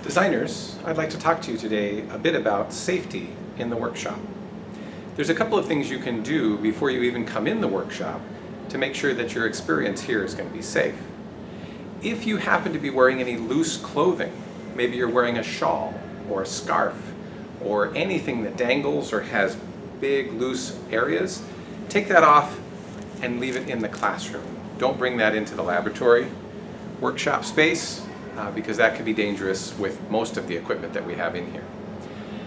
Designers, I'd like to talk to you today a bit about safety in the workshop. There's a couple of things you can do before you even come in the workshop to make sure that your experience here is going to be safe. If you happen to be wearing any loose clothing, maybe you're wearing a shawl or a scarf or anything that dangles or has big loose areas, take that off and leave it in the classroom. Don't bring that into the laboratory workshop space because that can be dangerous with most of the equipment that we have in here.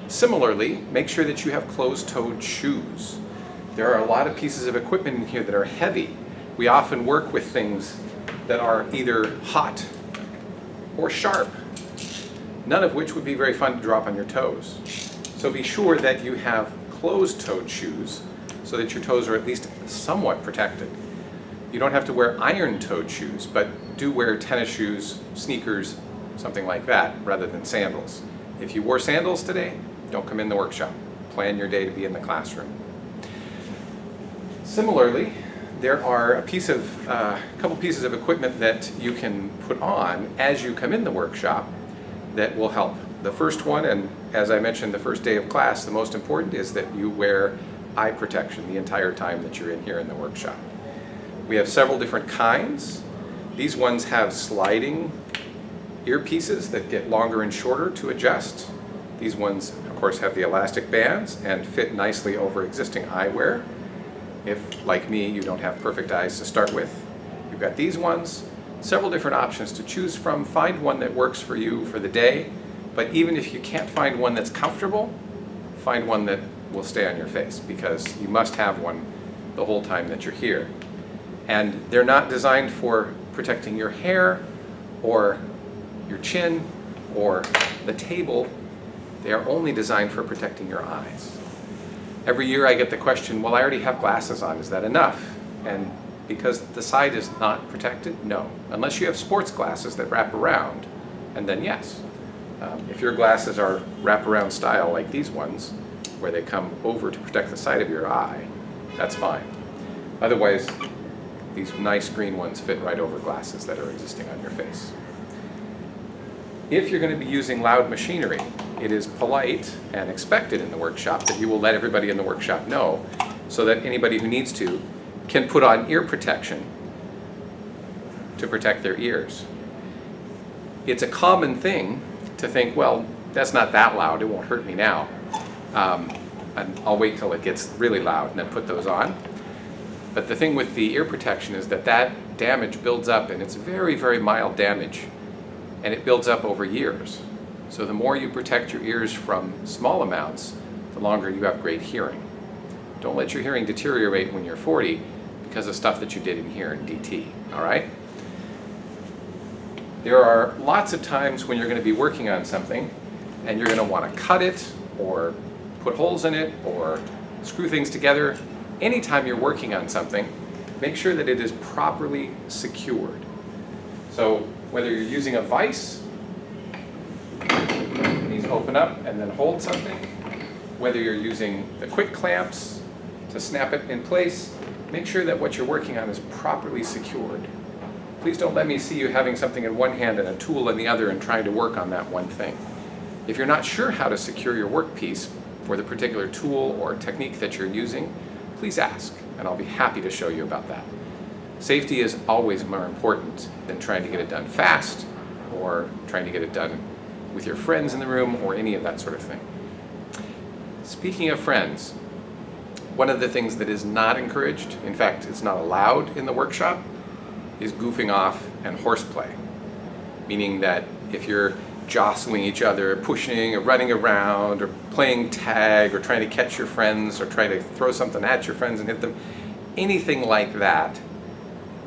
Similarly, make sure that you have closed-toed shoes. There are a lot of pieces of equipment in here that are heavy. We often work with things that are either hot or sharp, none of which would be very fun to drop on your toes. So be sure that you have closed-toed shoes so that your toes are at least somewhat protected. You don't have to wear iron-toed shoes, but do wear tennis shoes, sneakers, something like that, rather than sandals. If you wore sandals today, don't come in the workshop. Plan your day to be in the classroom. Similarly, there are a couple pieces of equipment that you can put on as you come in the workshop that will help. The first one, and as I mentioned the first day of class, the most important is that you wear eye protection the entire time that you're in here in the workshop. We have several different kinds. These ones have sliding earpieces that get longer and shorter to adjust. These ones, of course, have the elastic bands and fit nicely over existing eyewear. If, like me, you don't have perfect eyes to start with, you've got these ones. Several different options to choose from. Find one that works for you for the day, but even if you can't find one that's comfortable, find one that will stay on your face, because you must have one the whole time that you're here. And they're not designed for protecting your hair or your chin or the table. They are only designed for protecting your eyes. Every year I get the question, well, I already have glasses on, is that enough? And because the side is not protected, no. Unless you have sports glasses that wrap around, and then yes. If your glasses are wrap-around style like these ones, where they come over to protect the side of your eye, that's fine. Otherwise, these nice green ones fit right over glasses that are existing on your face. If you're going to be using loud machinery, it is polite and expected in the workshop that you will let everybody in the workshop know, so that anybody who needs to can put on ear protection to protect their ears. It's a common thing to think, well, that's not that loud, it won't hurt me now. And I'll wait till it gets really loud and then put those on. But the thing with the ear protection is that that damage builds up, and it's very, very mild damage, and it builds up over years. So the more you protect your ears from small amounts, the longer you have great hearing. Don't let your hearing deteriorate when you're 40 because of stuff that you did in here in DT, all right? There are lots of times when you're going to be working on something and you're going to want to cut it or put holes in it or screw things together. Anytime you're working on something, make sure that it is properly secured. So whether you're using a vise, these open up and then hold something, whether you're using the quick clamps to snap it in place, make sure that what you're working on is properly secured. Please don't let me see you having something in one hand and a tool in the other and trying to work on that one thing. If you're not sure how to secure your workpiece for the particular tool or technique that you're using, please ask, and I'll be happy to show you about that. Safety is always more important than trying to get it done fast or trying to get it done with your friends in the room or any of that sort of thing. Speaking of friends, one of the things that is not encouraged, in fact, it's not allowed in the workshop, is goofing off and horseplay. Meaning that if you're jostling each other, pushing or running around or playing tag or trying to catch your friends or trying to throw something at your friends and hit them, anything like that,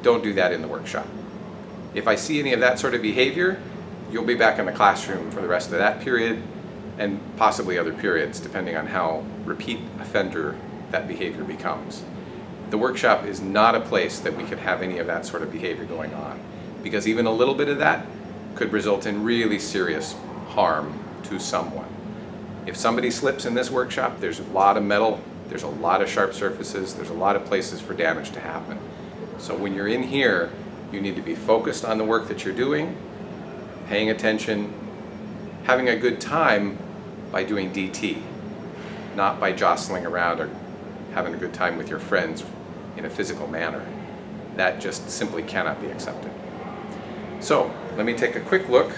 don't do that in the workshop. If I see any of that sort of behavior, you'll be back in the classroom for the rest of that period and possibly other periods, depending on how repeat offender that behavior becomes. The workshop is not a place that we could have any of that sort of behavior going on, because even a little bit of that could result in really serious harm to someone. If somebody slips in this workshop, there's a lot of metal, there's a lot of sharp surfaces, there's a lot of places for damage to happen. So when you're in here, you need to be focused on the work that you're doing, paying attention, having a good time by doing DT, not by jostling around or having a good time with your friends in a physical manner. That just simply cannot be accepted. So let me take a quick look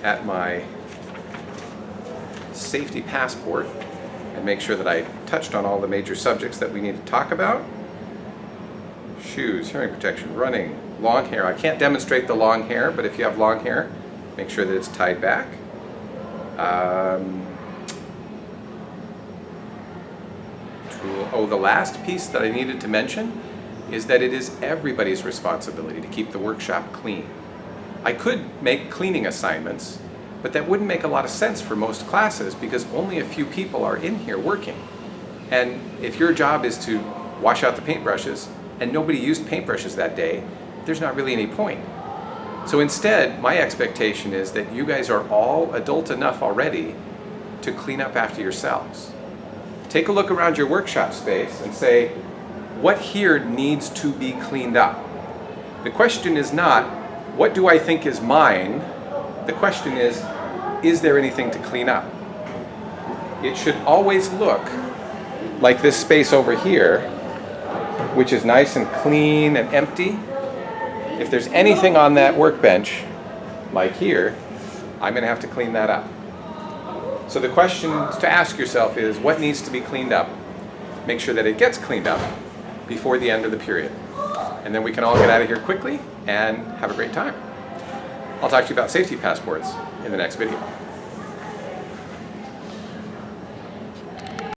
at my safety passport and make sure that I touched on all the major subjects that we need to talk about. Shoes, hearing protection, running, long hair. I can't demonstrate the long hair, but if you have long hair, make sure that it's tied back. The last piece that I needed to mention is that it is everybody's responsibility to keep the workshop clean. I could make cleaning assignments, but that wouldn't make a lot of sense for most classes because only a few people are in here working. And if your job is to wash out the paintbrushes and nobody used paintbrushes that day, there's not really any point. So instead, my expectation is that you guys are all adult enough already to clean up after yourselves. Take a look around your workshop space and say, what here needs to be cleaned up? The question is not, what do I think is mine? The question is there anything to clean up? It should always look like this space over here, which is nice and clean and empty. If there's anything on that workbench, like here, I'm going to have to clean that up. So the question to ask yourself is, what needs to be cleaned up? Make sure that it gets cleaned up before the end of the period. And then we can all get out of here quickly and have a great time. I'll talk to you about safety passports in the next video.